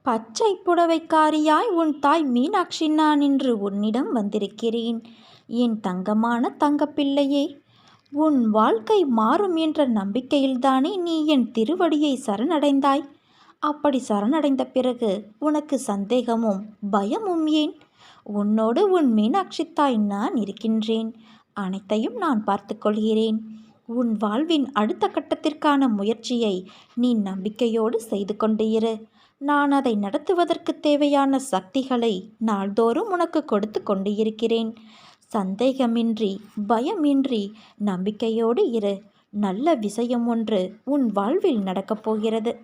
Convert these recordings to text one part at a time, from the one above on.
பச்சை புடவைக்காரியாய் உன் தாய் மீனாட்சி நான் இன்று உன்னிடம் வந்திருக்கிறேன். என் தங்கமான தங்கப்பிள்ளையே, உன் வாழ்க்கை மாறும் என்ற நம்பிக்கையில்தானே நீ என் திருவடியை சரணடைந்தாய். அப்படி சரணடைந்த பிறகு உனக்கு சந்தேகமும் பயமும் ஏன்? உன்னோடு உன் மீனாட்சி தாய் நான் இருக்கின்றேன். அனைத்தையும் நான் பார்த்து கொள்கிறேன். உன் வாழ்வின் அடுத்த கட்டத்திற்கான முயற்சியை நீ நம்பிக்கையோடு செய்து கொண்டு இரு. நான் அதை நடத்துவதற்கு தேவையான சக்திகளை நாள்தோறும் உனக்கு கொடுத்து கொண்டு இருக்கிறேன். சந்தேகமின்றி பயமின்றி நம்பிக்கையோடு இரு. நல்ல விஷயம் ஒன்று உன் வாழ்வில் நடக்கப் போகிறது.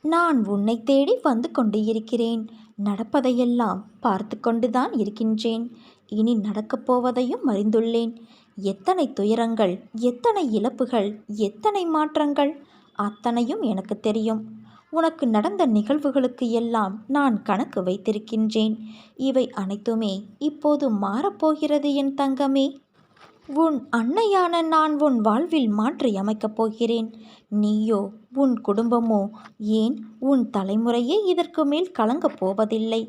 நான் உன்னை தேடி வந்து கொண்டு இருக்கிறேன். நடப்பதையெல்லாம் பார்த்து கொண்டுதான் இருக்கின்றேன். இனி நடக்கப் போவதையும் அறிந்துள்ளேன். எத்தனை துயரங்கள், எத்தனை இழப்புகள், எத்தனை மாற்றங்கள், அத்தனையும் எனக்கு தெரியும். உனக்கு நடந்த நிகழ்வுகளுக்கு எல்லாம் நான் கணக்கு வைத்திருக்கின்றேன். இவை அனைத்துமே இப்போது மாறப்போகிறது என் தங்கமே. உன் அன்னையான நான் உன் வாழ்வில் மாற்றி அமைக்கப் போகிறேன். நீயோ உன் குடும்பமோ ஏன் உன் தலைமுறையே இதற்கு மேல் கலங்கப் போவதில்லை.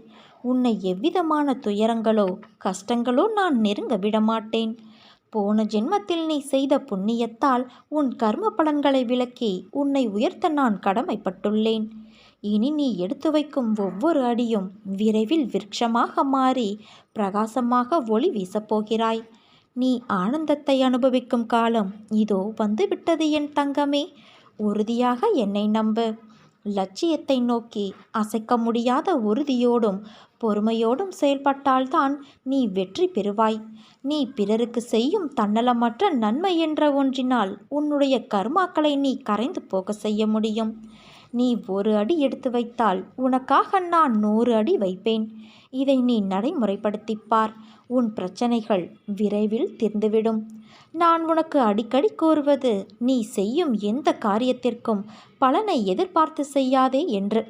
உன்னை எவ்விதமான துயரங்களோ கஷ்டங்களோ நான் நெருங்க விடமாட்டேன். போன ஜென்மத்தில் நீ செய்த புண்ணியத்தால் உன் கர்ம பலன்களை விலக்கி உன்னை உயர்த்த நான் கடமைப்பட்டுள்ளேன். இனி நீ எடுத்து வைக்கும் ஒவ்வொரு அடியும் விரைவில் விருட்சமாக மாறி பிரகாசமாக ஒளி வீசப்போகிறாய். நீ ஆனந்தத்தை அனுபவிக்கும் காலம் இதோ வந்துவிட்டது என் தங்கமே. உறுதியாக என்னை நம்பு. லட்சியத்தை நோக்கி அசைக்க முடியாத உறுதியோடும் பொறுமையோடும் செயல்பட்டால்தான் நீ வெற்றி பெறுவாய். நீ பிறருக்கு செய்யும் தன்னலமற்ற நன்மை என்ற ஒன்றினால் உன்னுடைய கர்மாக்களை நீ கரைந்து போக செய்ய முடியும். நீ ஒரு அடி எடுத்து வைத்தால் உனக்காக நான் 100 அடி வைப்பேன். இதை நீ நடைமுறைப்படுத்திப்பார். உன் பிரச்சனைகள் விரைவில் தீர்ந்துவிடும். நான் உனக்கு அடிக்கடி கூறுவது, நீ செய்யும் எந்த காரியத்திற்கும் பலனை எதிர்பார்த்து செய்யாதே என்று.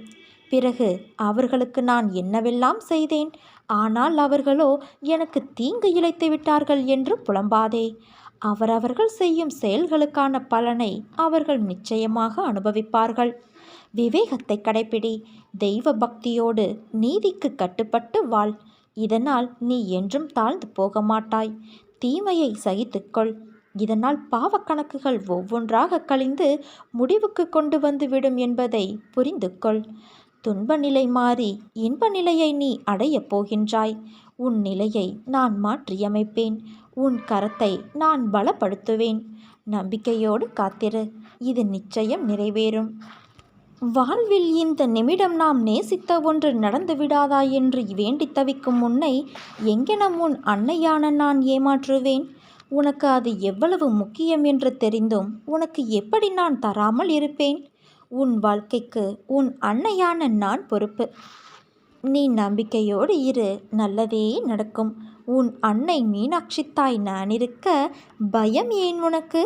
பிறகு அவர்களுக்கு நான் என்னவெல்லாம் செய்தேன், ஆனால் அவர்களோ எனக்கு தீங்கு இழைத்து விட்டார்கள் என்று புலம்பாதே. அவரவர்கள் செய்யும் செயல்களுக்கான பலனை அவர்கள் நிச்சயமாக அனுபவிப்பார்கள். விவேகத்தை கடைப்பிடி. தெய்வ பக்தியோடு நீதிக்கு கட்டுப்பட்டு வாழ். இதனால் நீ என்றும் தாழ்ந்து போக மாட்டாய். தீமையை சகித்துக்கொள். இதனால் பாவக்கணக்குகள் ஒவ்வொன்றாக கழிந்து முடிவுக்கு கொண்டு வந்துவிடும் என்பதை புரிந்து கொள். துன்ப நிலை மாறி இன்ப நிலையை நீ அடையப் போகின்றாய். உன் நிலையை நான் மாற்றியமைப்பேன். உன் கரத்தை நான் பலப்படுத்துவேன். நம்பிக்கையோடு காத்திரு. இது நிச்சயம் நிறைவேறும். வாழ்வில் இந்த நிமிடம் நாம் நேசித்த ஒன்று நடந்து விடாதா என்று வேண்டி தவிக்கும் உன்னை எங்கெனம் உன் அன்னையான நான் ஏமாற்றுவேன்? உனக்கு அது எவ்வளவு முக்கியம் என்று தெரிந்தும் உனக்கு எப்படி நான் தராமல் இருப்பேன்? உன் வாழ்க்கைக்கு உன் அன்னையான நான் பொறுப்பு. நீ நம்பிக்கையோடு இரு. நல்லதே நடக்கும். உன் அன்னை மீனாட்சி தாய் நான் இருக்க பயம் ஏன் உனக்கு?